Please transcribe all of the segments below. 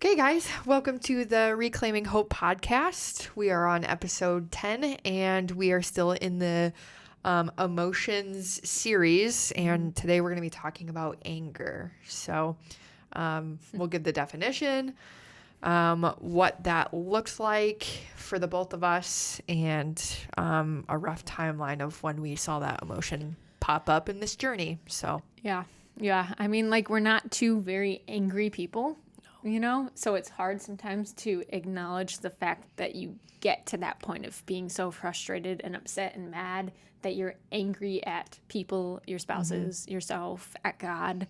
Okay, guys, welcome to the Reclaiming Hope podcast. We are on episode 10, and we are still in the emotions series, and today we're going to be talking about anger. So we'll give the definition, what that looks like for the both of us, and a rough timeline of when we saw that emotion pop up in this journey. So Yeah. I mean, like, we're not two very angry people. So it's hard sometimes to acknowledge the fact that you get to that point of being so frustrated and upset and mad that you're angry at people, your spouses, yourself, at God.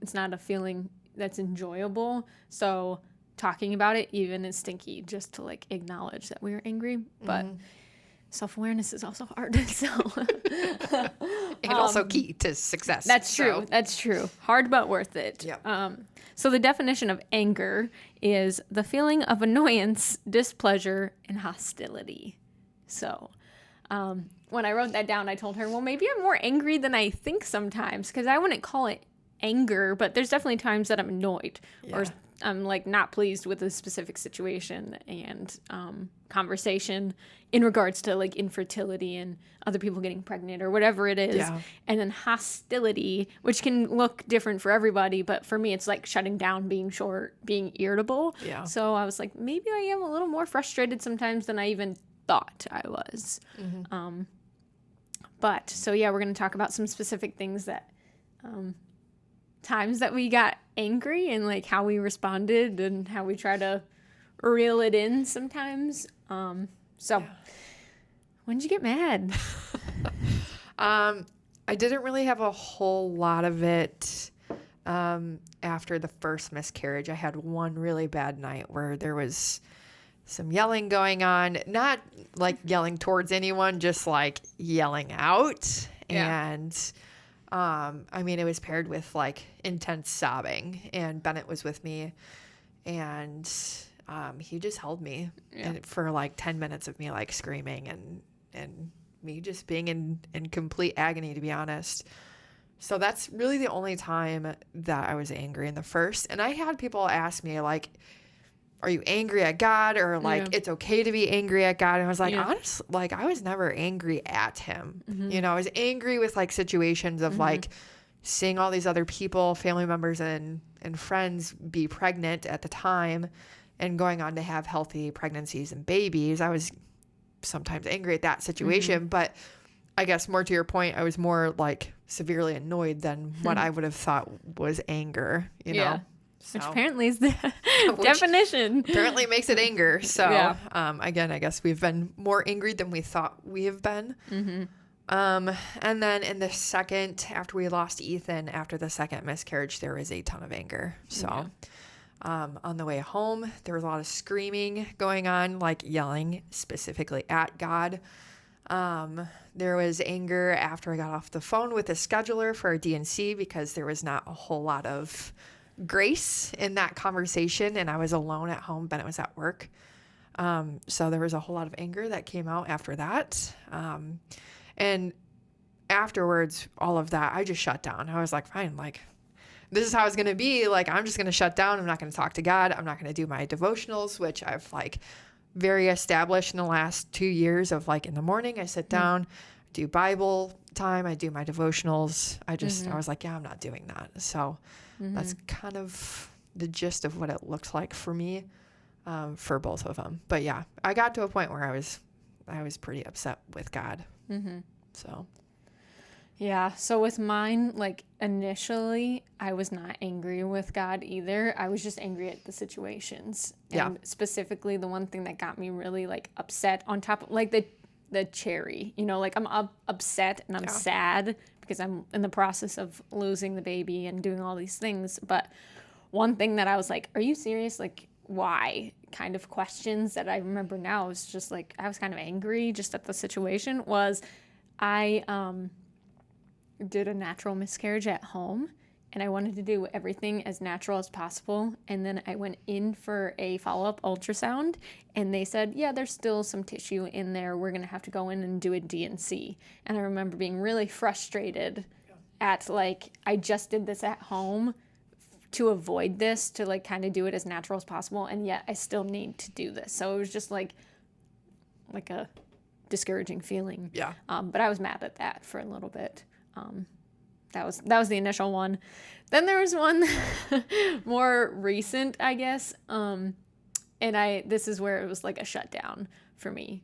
It's not a feeling that's enjoyable. So talking about it even is stinky, just to like acknowledge that we're angry. But self-awareness is also hard. So and also key to success. That's true. That's true. Hard but worth it. Yeah. So the definition of anger is the feeling of annoyance, displeasure, and hostility. So when I wrote that down, I told her, well, maybe I'm more angry than I think sometimes, because I wouldn't call it anger, but there's definitely times that I'm annoyed or I'm like not pleased with a specific situation and conversation in regards to like infertility and other people getting pregnant or whatever it is. Yeah. And then hostility, which can look different for everybody, but for me it's like shutting down, being short, being irritable. Yeah. So I was like, maybe I am a little more frustrated sometimes than I even thought I was. But so yeah, we're going to talk about some specific things that times that we got angry and like how we responded and how we try to reel it in sometimes. When did you get mad? I didn't really have a whole lot of it after the first miscarriage. I had one really bad night where there was some yelling going on, not like yelling towards anyone, just like yelling out. Yeah. And I mean, it was paired with like intense sobbing, and Bennett was with me, and he just held me for like 10 minutes of me like screaming and me just being in complete agony, to be honest. So that's really the only time that I was angry in the first. And I had people ask me like, are you angry at God, or like it's okay to be angry at God? And I was like, honestly, like I was never angry at him. I was angry with like situations of like seeing all these other people, family members and friends be pregnant at the time and going on to have healthy pregnancies and babies. I was sometimes angry at that situation, but I guess more to your point, I was more like severely annoyed than what I would have thought was anger, you know? So, which apparently is the definition. Apparently makes it anger. So, again, I guess we've been more angry than we thought we have been. And then in the second, after we lost Ethan, after the second miscarriage, there was a ton of anger. So, on the way home, there was a lot of screaming going on, like yelling specifically at God. There was anger after I got off the phone with the scheduler for our DNC, because there was not a whole lot of grace in that conversation, and I was alone at home. Bennett was at work. So there was a whole lot of anger that came out after that. And afterwards, all of that, I just shut down. I was like, fine, like, this is how it's going to be. Like, I'm just going to shut down. I'm not going to talk to God. I'm not going to do my devotionals, which I've like very established in the last 2 years of like in the morning, I sit down, do Bible time. I do my devotionals. I was like, yeah, I'm not doing that. So that's kind of the gist of what it looks like for me, for both of them. But yeah, I got to a point where I was pretty upset with God. So. Yeah. So with mine, like initially I was not angry with God either. I was just angry at the situations. And specifically the one thing that got me really like upset on top of like the cherry, like I'm upset and I'm sad because I'm in the process of losing the baby and doing all these things. But one thing that I was like, are you serious? Like, why? Kind of questions that I remember now is just like, I was kind of angry just at the situation was I did a natural miscarriage at home, and I wanted to do everything as natural as possible. And then I went in for a follow-up ultrasound, and they said, yeah, there's still some tissue in there. We're going to have to go in and do a D&C. And I remember being really frustrated at, like, I just did this at home to avoid this, to, like, kind of do it as natural as possible, and yet I still need to do this. So it was just, like a discouraging feeling. Yeah. But I was mad at that for a little bit. That was the initial one. Then there was one more recent, I guess. This is where it was like a shutdown for me.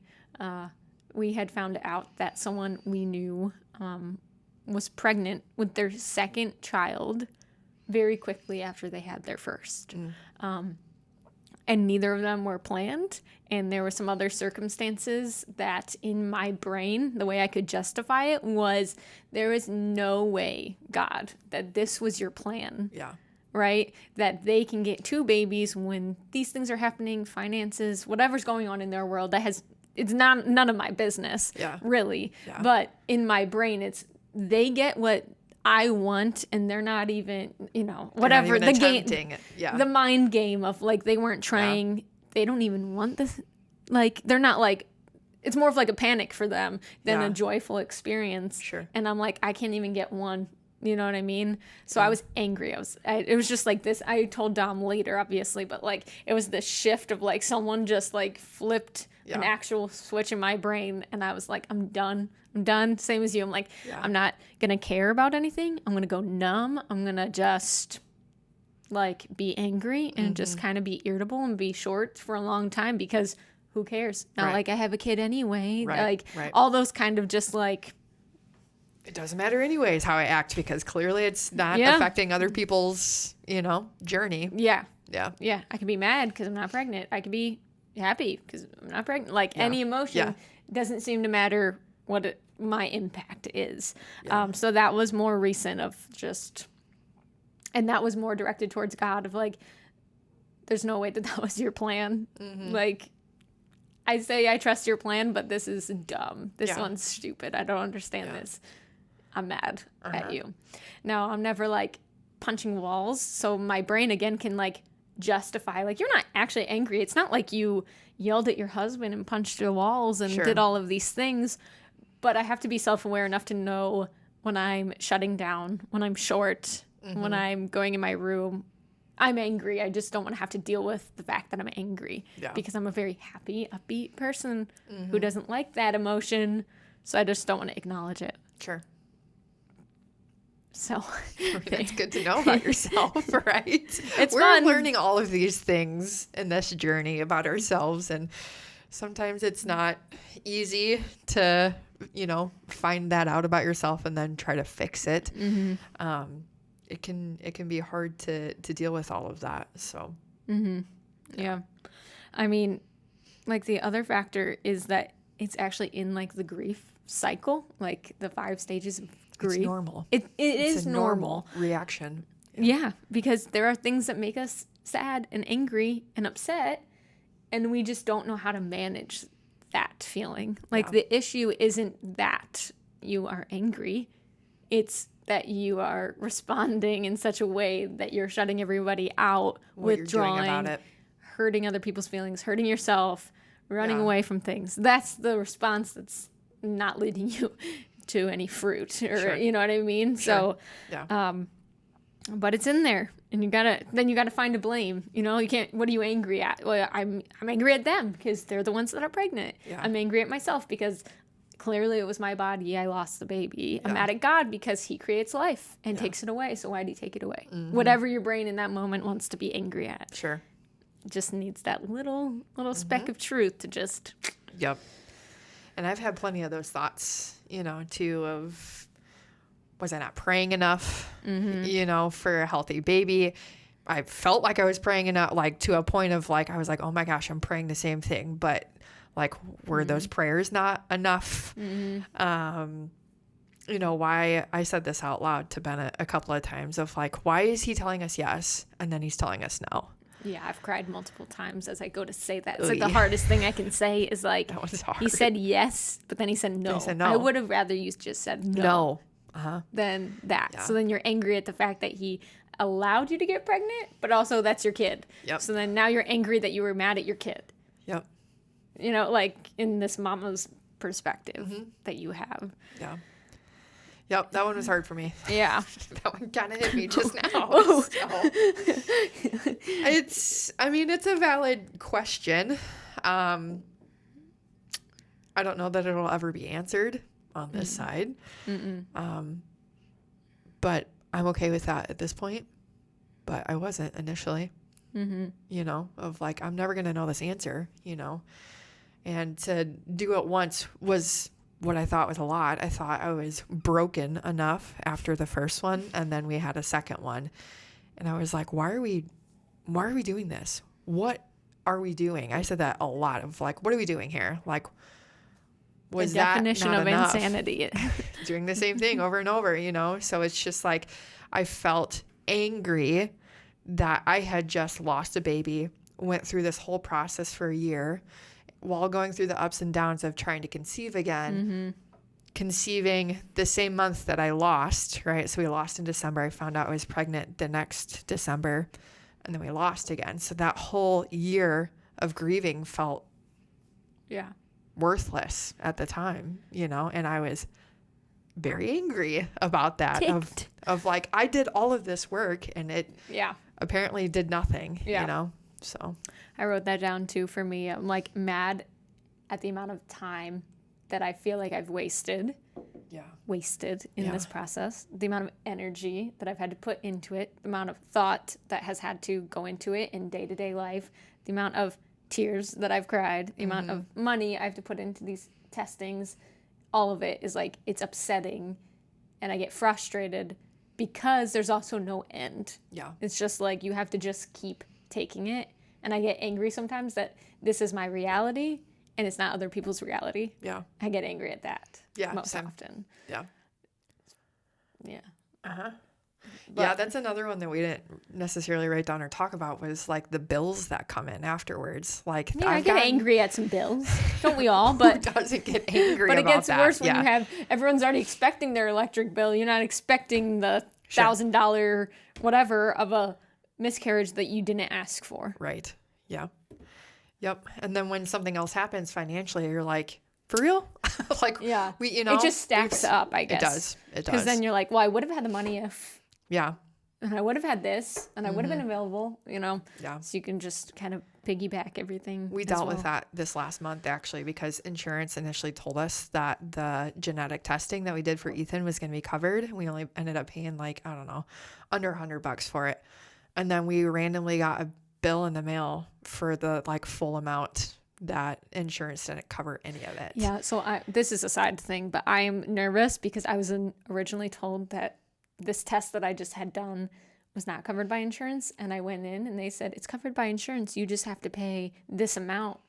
We had found out that someone we knew was pregnant with their second child very quickly after they had their first. And neither of them were planned. And there were some other circumstances that in my brain, the way I could justify it was, there is no way, God, that this was your plan. Yeah. Right? That they can get 2 babies when these things are happening, finances, whatever's going on in their world, it's none of my business, really. Yeah. But in my brain, it's, they get what I want, and they're not even, whatever, the game, the mind game of, like, they weren't trying, they don't even want this, like, they're not, like, it's more of like a panic for them than a joyful experience. Sure. And I'm like, I can't even get one, you know what I mean? So I was angry. It was just like this, I told Dom later, obviously, but, like, it was this shift of, like, someone just, like, flipped an actual switch in my brain, and I was like, I'm done. Same as you. I'm like, I'm not going to care about anything. I'm going to go numb. I'm going to just, like, be angry and just kind of be irritable and be short for a long time, because who cares? Not like I have a kid anyway. Like, all those kind of just, like, it doesn't matter anyways how I act, because clearly it's not affecting other people's, journey. Yeah. I can be mad because I'm not pregnant. I can be happy because I'm not pregnant. Like, any emotion doesn't seem to matter what my impact is. So that was more recent of just, and that was more directed towards God of, like, there's no way that was your plan. Like, I say I trust your plan, but this is dumb. This one's stupid. I don't understand this. I'm mad at you. Now, I'm never, like, punching walls. So my brain, again, can, like, justify, like, you're not actually angry. It's not like you yelled at your husband and punched the walls and did all of these things. But I have to be self-aware enough to know when I'm shutting down, when I'm short, when I'm going in my room. I'm angry. I just don't want to have to deal with the fact that I'm angry, because I'm a very happy, upbeat person who doesn't like that emotion. So I just don't want to acknowledge it. Sure. So it's good to know about yourself, right? We're fun. Learning all of these things in this journey about ourselves, and sometimes it's not easy to, find that out about yourself and then try to fix it. It can be hard to deal with all of that. So yeah. I mean, like, the other factor is that it's actually in, like, the grief cycle, like the 5 stages of grief. It's normal. It is a normal reaction. Yeah, because there are things that make us sad and angry and upset, and we just don't know how to manage that feeling. Like, the issue isn't that you are angry. It's that you are responding in such a way that you're shutting everybody out, withdrawing, hurting other people's feelings, hurting yourself, running away from things. That's the response that's not leading you to any fruit, or you know what I mean? So, but it's in there, and you gotta find a blame. You can't. What are you angry at? Well, I'm angry at them because they're the ones that are pregnant. I'm angry at myself because clearly it was my body. I lost the baby. I'm mad at God because He creates life and takes it away. So why'd He take it away? Whatever your brain in that moment wants to be angry at. Sure. It just needs that little speck of truth to just. Yep. And I've had plenty of those thoughts, too, of, was I not praying enough, for a healthy baby? I felt like I was praying enough, like, to a point of, like, I was like, oh my gosh, I'm praying the same thing. But, like, were those prayers not enough? Why I said this out loud to Bennett a couple of times of, like, why is He telling us yes and then He's telling us no? Yeah, I've cried multiple times as I go to say that. It's like the hardest thing I can say is, like, that was hard. He said yes, but then He said no. He said no. I would have rather you just said no. than that. Yeah. So then you're angry at the fact that he allowed you to get pregnant, but also that's your kid. Yep. So then now you're angry that you were mad at your kid. Yep. You know, like in this mama's perspective that you have. Yeah. Yep, that one was hard for me. Yeah. That one kind of hit me just now. Whoa. It's a valid question. I don't know that it'll ever be answered on this side. But I'm okay with that at this point. But I wasn't initially, you know, of like, I'm never going to know this answer, you know. And to do it once was what I thought was a lot. I thought I was broken enough after the first one, and then we had a second one. And I was like, why are we doing this? What are we doing? I said that a lot of like, what are we doing here? Like, was the that definition not of enough? insanity. Doing the same thing over and over, you know? So it's just like, I felt angry that I had just lost a baby, went through this whole process for a year while going through the ups and downs of trying to conceive again, conceiving the same month that I lost, right? So we lost in December. I found out I was pregnant the next December, and then we lost again. So that whole year of grieving felt worthless at the time, you know? And I was very angry about that of like, I did all of this work and it apparently did nothing, you know? So I wrote that down too. For me, I'm like mad at the amount of time that I feel like I've wasted in this process, the amount of energy that I've had to put into it, the amount of thought that has had to go into it in day-to-day life, the amount of tears that I've cried, the amount of money I have to put into these testings. All of it is like, it's upsetting, and I get frustrated because there's also no end. Yeah. It's just like, you have to just keep taking it. And I get angry sometimes that this is my reality and it's not other people's reality. Yeah. I get angry at that. Yeah. Most often. Yeah. Yeah. Yeah, that's another one that we didn't necessarily write down or talk about, was like the bills that come in afterwards. Like, yeah, I get angry at some bills, don't we all? But who doesn't get angry but about that? But it gets worse when you have everyone's already expecting their electric bill. You're not expecting the $1,000 whatever of a miscarriage that you didn't ask for. Right. Yeah. Yep. And then when something else happens financially, you're like, for real? Like, we, you know, it just stacks up, I guess. It does. Because then you're like, well, I would have had the money if. Yeah. And I would have had this, and I would have been available, you know? Yeah. So you can just kind of piggyback everything. We dealt with that this last month, actually, because insurance initially told us that the genetic testing that we did for Ethan was going to be covered. We only ended up paying like, I don't know, under $100 for it. And then we randomly got a bill in the mail for the like full amount that insurance didn't cover any of it. Yeah. So this is a side thing, but I am nervous because I was originally told that this test that I just had done was not covered by insurance. And I went in and they said, it's covered by insurance. You just have to pay this amount.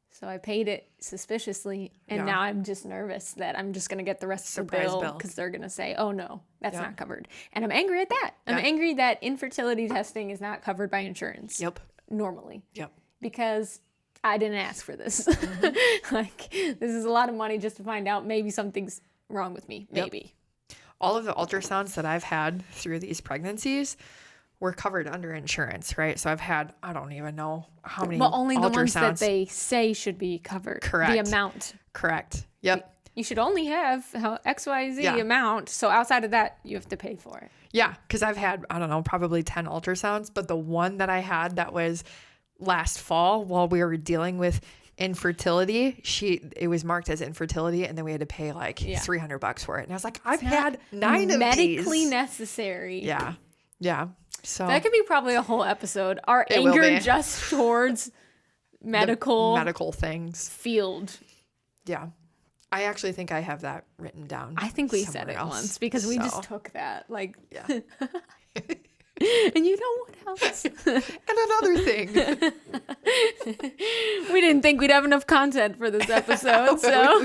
So I paid it suspiciously. And now I'm just nervous that I'm just going to get the rest of the bill because they're going to say, oh no, that's not covered. And I'm angry at that. I'm angry that infertility testing is not covered by insurance. Yep. Normally. Yep. Because I didn't ask for this. Like, this is a lot of money just to find out maybe something's wrong with me. Maybe. Yep. All of the ultrasounds that I've had through these pregnancies were covered under insurance, right? So I've had, I don't even know how many ultrasounds. But only the ones that they say should be covered. Correct. The amount. Correct. Yep. You should only have XYZ amount. So outside of that, you have to pay for it. Yeah. Because I've had, I don't know, probably 10 ultrasounds. But the one that I had that was last fall while we were dealing with infertility, it was marked as infertility, and then we had to pay like $300 for it. And I was like, I've had 9 of these. Medically necessary. Yeah. Yeah. So that could be probably a whole episode. Our anger just towards medical things. Field. Yeah. I actually think I have that written down. I think we said it once because we just took that. Like, and you know what else? And another thing. We didn't think we'd have enough content for this episode, so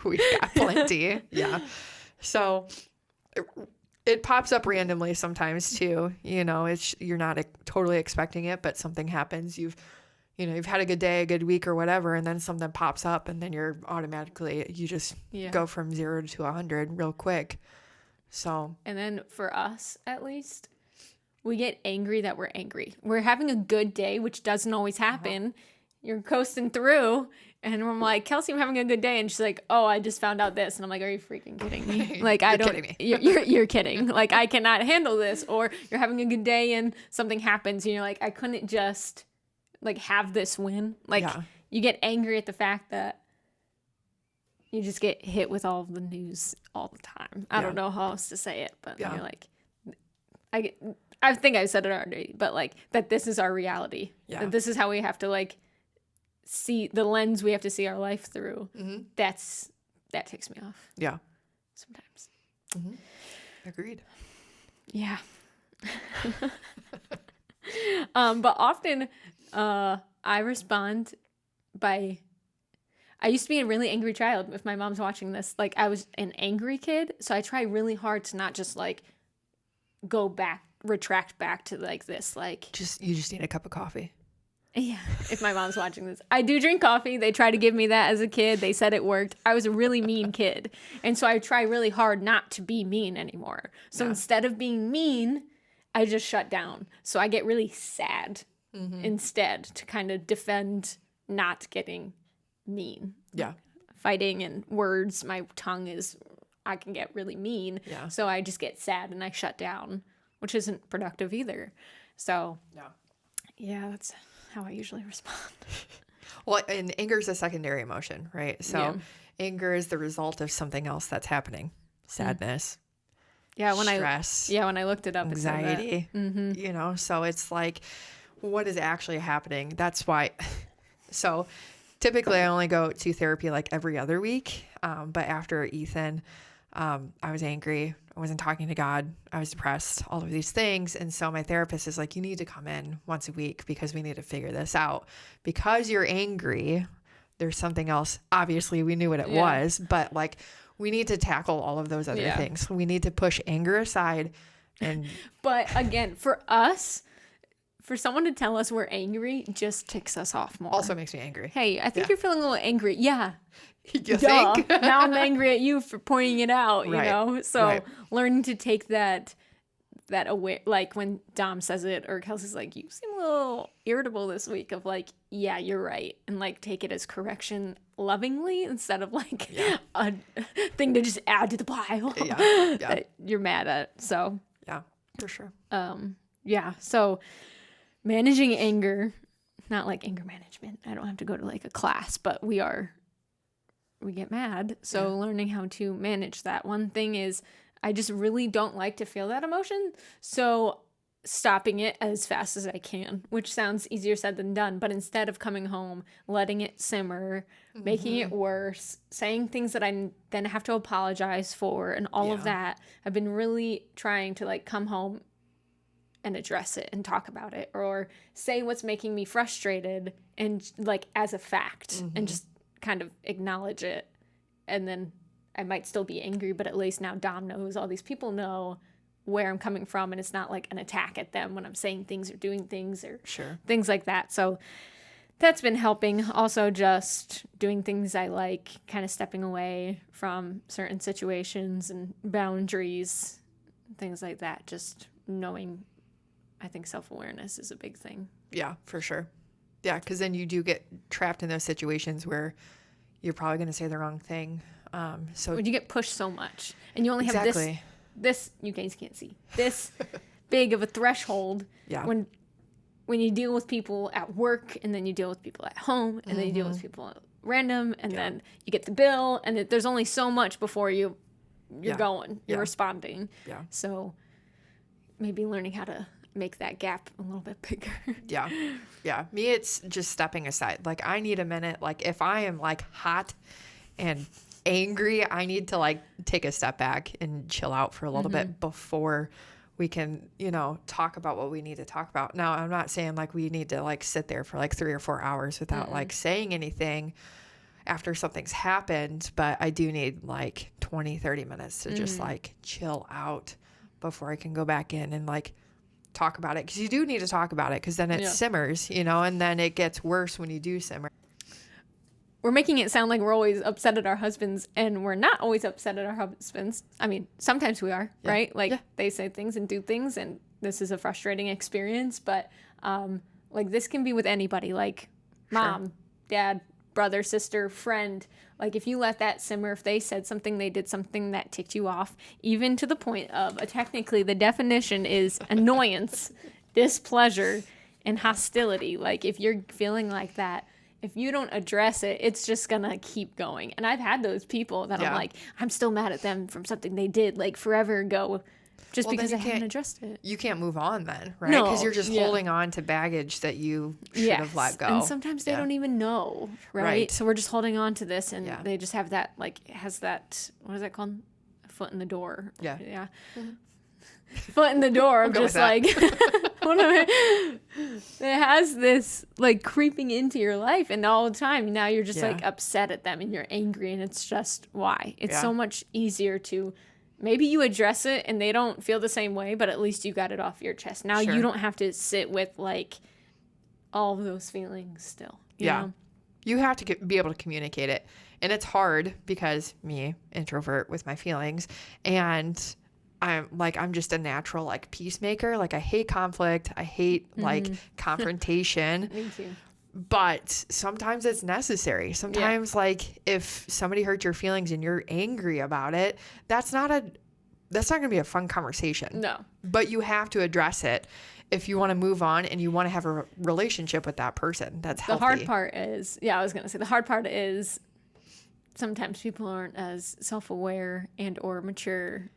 we've got plenty. Yeah. So it pops up randomly sometimes too. You know, you're not totally expecting it, but something happens. You've had a good day, a good week or whatever, and then something pops up and then you're automatically, you just go from 0 to 100 real quick. So. And then for us, at least, we get angry that we're angry. We're having a good day, which doesn't always happen. You're coasting through, and I'm like, Kelsey, I'm having a good day, and she's like, oh, I just found out this, and I'm like, are you freaking kidding me? Like, I don't. Kidding me. You're kidding. Like, I cannot handle this. Or you're having a good day, and something happens, and you're like, I couldn't just like have this win. Like, you get angry at the fact that you just get hit with all of the news all the time. I don't know how else to say it, but you're like, I think I said it already, but like that this is our reality. Yeah. That this is how we have to like see the lens we have to see our life through. That takes me off. Yeah. Sometimes. Agreed. Yeah. But often I respond by, I used to be a really angry child. If my mom's watching this, like I was an angry kid. So I try really hard to not just like retract back to like this, like you just need a cup of coffee. Yeah. If my mom's watching this, I do drink coffee. They tried to give me that as a kid. They said it worked. I was a really mean kid. And so I try really hard not to be mean anymore. So instead of being mean, I just shut down. So I get really sad instead to kind of defend not getting mean. Yeah. Fighting and words. My tongue I can get really mean. Yeah. So I just get sad and I shut down, which isn't productive either. So yeah, that's how I usually respond. Well, and anger is a secondary emotion, right? So anger is the result of something else that's happening. Sadness. Stress. When I looked it up, anxiety. You know, so it's like, what is actually happening? That's why. So typically I only go to therapy like every other week. But after Ethan, I was angry. I wasn't talking to God. I was depressed, all of these things. And so my therapist is like, you need to come in once a week because we need to figure this out. Because you're angry, there's something else. Obviously, we knew what it was, but like we need to tackle all of those other things. We need to push anger aside. But again, for us, for someone to tell us we're angry just ticks us off more. Also makes me angry. Hey, I think you're feeling a little angry. Yeah. You think? Now I'm angry at you for pointing it out, you know? So learning to take that away, like when Dom says it or Kelsey's like, you seem a little irritable this week, of like, yeah, you're right. And like take it as correction lovingly instead of like a thing to just add to the pile that you're mad at. So yeah, for sure. So managing anger, not like anger management. I don't have to go to like a class, but we get mad. So learning how to manage that. One thing is I just really don't like to feel that emotion. So stopping it as fast as I can, which sounds easier said than done. But instead of coming home, letting it simmer, making it worse, saying things that I then have to apologize for and all of that, I've been really trying to like come home and address it and talk about it, or say what's making me frustrated and like as a fact and just kind of acknowledge it. And then I might still be angry, but at least now Dom knows, all these people know where I'm coming from, and it's not like an attack at them when I'm saying things or doing things or things like that. So that's been helping. Also just doing things I like, kind of stepping away from certain situations and boundaries, things like that. Just knowing, I think self-awareness is a big thing. Yeah, for sure. Yeah, because then you do get trapped in those situations where you're probably going to say the wrong thing. So when you get pushed so much and you only have this you guys can't see, this big of a threshold. Yeah. When you deal with people at work, and then you deal with people at home, and then you deal with people at random, and then you get the bill, and there's only so much before you're going, you're responding. Yeah. So maybe learning how to make that gap a little bit bigger. Yeah. Me, it's just stepping aside. Like I need a minute. Like if I am like hot and angry, I need to like take a step back and chill out for a little bit before we can, talk about what we need to talk about. Now, I'm not saying like we need to like sit there for like 3 or 4 hours without like saying anything after something's happened, but I do need like 20, 30 minutes to just like chill out before I can go back in and like talk about it. Because you do need to talk about it, because then it simmers, and then it gets worse when you do simmer. we're making it sound like we're always upset at our husbands, and we're not always upset at our husbands. I mean, sometimes we are, right? Like they say things and do things, and this is a frustrating experience, but like this can be with anybody, like mom, dad, brother, sister, friend. Like if you let that simmer, if they said something, they did something that ticked you off, even to the point of technically the definition is annoyance, displeasure, and hostility. Like if you're feeling like that, if you don't address it, it's just gonna keep going. And I've had those people that I'm like, I'm still mad at them from something they did like forever ago, just because I haven't addressed it. You can't move on then, right? No, because you're just holding on to baggage that you should have let go. And sometimes they don't even know, right? So we're just holding on to this, and they just have that, like, has that, what is that called? A foot in the door. Yeah. Mm-hmm. Foot in the door of just like, it has this like creeping into your life, and all the time now you're just like upset at them and you're angry, and it's just why. It's so much easier to, maybe you address it and they don't feel the same way, but at least you got it off your chest. Now you don't have to sit with like all of those feelings still. You know? You have to be able to communicate it, and it's hard because me, introvert with my feelings, and I'm just a natural like peacemaker. Like I hate conflict. I hate like confrontation. Me too. But sometimes it's necessary. Sometimes like if somebody hurt your feelings and you're angry about it, that's not going to be a fun conversation. No. But you have to address it if you want to move on and you want to have a relationship with that person. That's healthy. The hard part is, the hard part is sometimes people aren't as self-aware and or mature.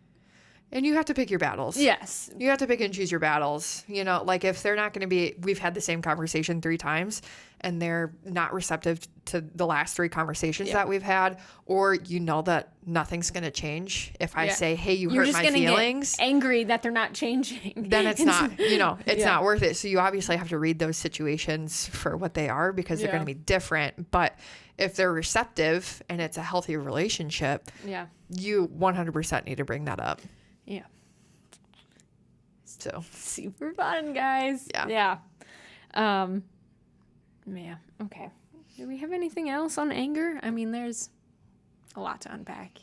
And you have to pick your battles. Yes. You have to pick and choose your battles. You know, like if they're not going to be, we've had the same conversation 3 times and they're not receptive to the last 3 conversations that we've had, or you know that nothing's going to change. If I say, hey, you're hurt my feelings. Get angry that they're not changing. Then it's not, it's not worth it. So you obviously have to read those situations for what they are, because they're going to be different. But if they're receptive and it's a healthy relationship, you 100% need to bring that up. Yeah. So super fun, guys. Yeah. Yeah. Okay. Do we have anything else on anger? I mean, there's a lot to unpack.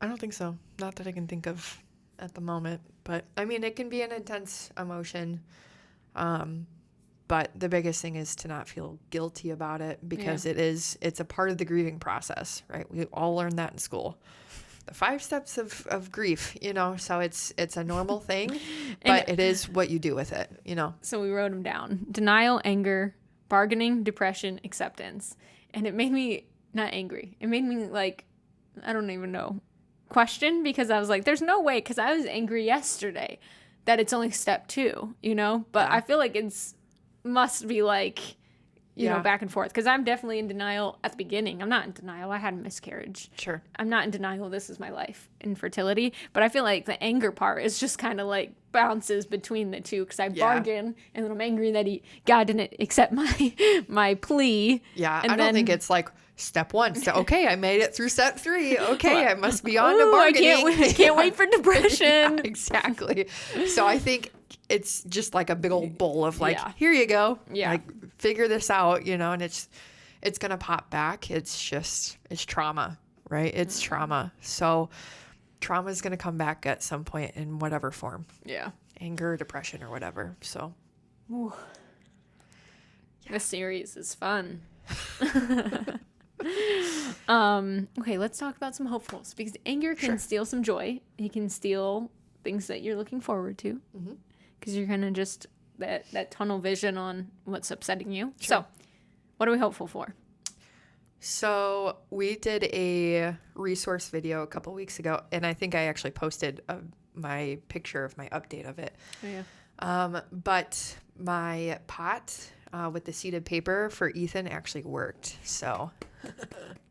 I don't think so. Not that I can think of at the moment. But I mean, it can be an intense emotion. But the biggest thing is to not feel guilty about it, because it's a part of the grieving process, right? We all learned that in school. The 5 steps of grief, so it's a normal thing, but it is what you do with it, So we wrote them down: denial, anger, bargaining, depression, acceptance. And it made me not angry. It made me like, I don't even know, question, because I was like, there's no way, because I was angry yesterday, that it's only step 2, but I feel like must be like, you know, back and forth. Because I'm definitely in denial at the beginning. I'm not in denial. I had a miscarriage. Sure. I'm not in denial. This is my life, infertility. But I feel like the anger part is just kind of like bounces between the two, because I bargain and then I'm angry that God didn't accept my plea. Yeah. And I don't think it's like step 1. So, okay, I made it through step 3. Okay, I must be on to bargaining. I can't wait for depression. Exactly. So I think it's just like a big old bowl of like, here you go. Yeah. Like, figure this out, and it's going to pop back. It's trauma, right? It's trauma. So trauma is going to come back at some point in whatever form. Yeah. Anger, depression, or whatever. So. This series is fun. Okay, let's talk about some hopefuls, because anger can steal some joy. It can steal things that you're looking forward to, because you're kind of just that tunnel vision on what's upsetting you. Sure. So what are we hopeful for? So we did a resource video a couple weeks ago, and I think I actually posted my picture of my update of it. Oh, yeah. But my pot with the seeded paper for Ethan actually worked. So I'm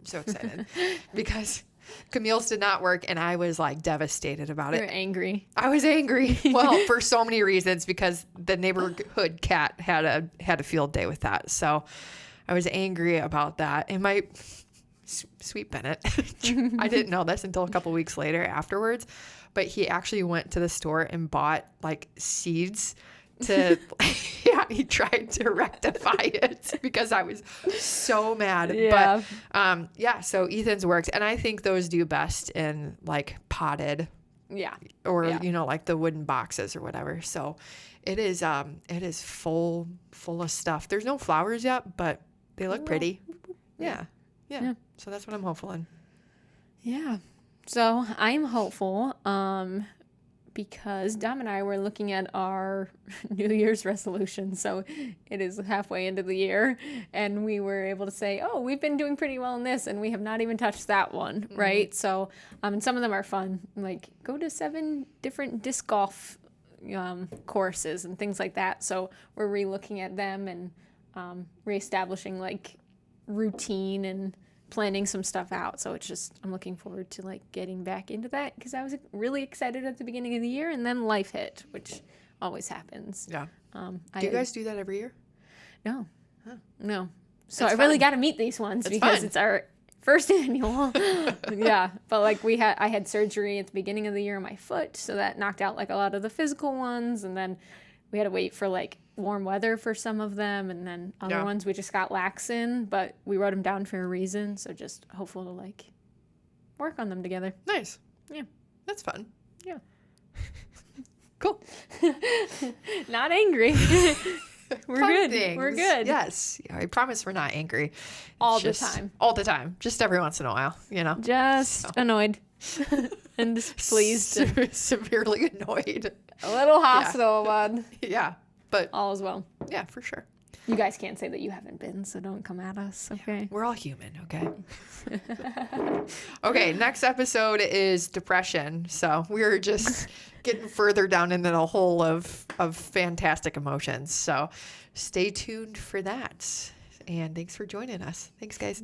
so excited because Camille's did not work, and I was like devastated about it. You're angry. I was angry. Well, for so many reasons, because the neighborhood cat had a field day with that. So I was angry about that. And my sweet Bennett, I didn't know this until a couple weeks later afterwards, but he actually went to the store and bought like seeds to, he tried to rectify it because I was so mad. Yeah. But so Ethan's worked, and I think those do best in like potted. Yeah. Or, like the wooden boxes or whatever. So it is full of stuff. There's no flowers yet, but they look pretty. Yeah. So that's what I'm hopeful in. Yeah. So I'm hopeful because Dom and I were looking at our New Year's resolution. So it is halfway into the year, and we were able to say, oh, we've been doing pretty well in this, and we have not even touched that one, right? So and some of them are fun, like go to 7 different disc golf courses and things like that. So we're re-looking at them and reestablishing like routine and planning some stuff out. So it's just, I'm looking forward to like getting back into that because I was really excited at the beginning of the year, and then life hit, which always happens. Yeah. Do you guys do that every year? No. Huh. No. So I really got to meet these ones because it's our first annual. Yeah. But like I had surgery at the beginning of the year on my foot, so that knocked out like a lot of the physical ones, and then we had to wait for like warm weather for some of them, and then other ones we just got lax in, but we wrote them down for a reason, so just hopeful to like work on them together. Nice. Yeah. That's fun. Yeah. Cool. Not angry. We're Fun good. things. We're good. Yes. I promise we're not angry. All the time. All the time. Just every once in a while, Just annoyed and displeased. Severely annoyed. A little hostile, bud. Yeah. But all is well. Yeah, for sure. You guys can't say that you haven't been, so don't come at us, okay? Yeah, we're all human, okay? Okay, next episode is depression. So we're just getting further down into the hole of fantastic emotions. So stay tuned for that. And thanks for joining us. Thanks, guys.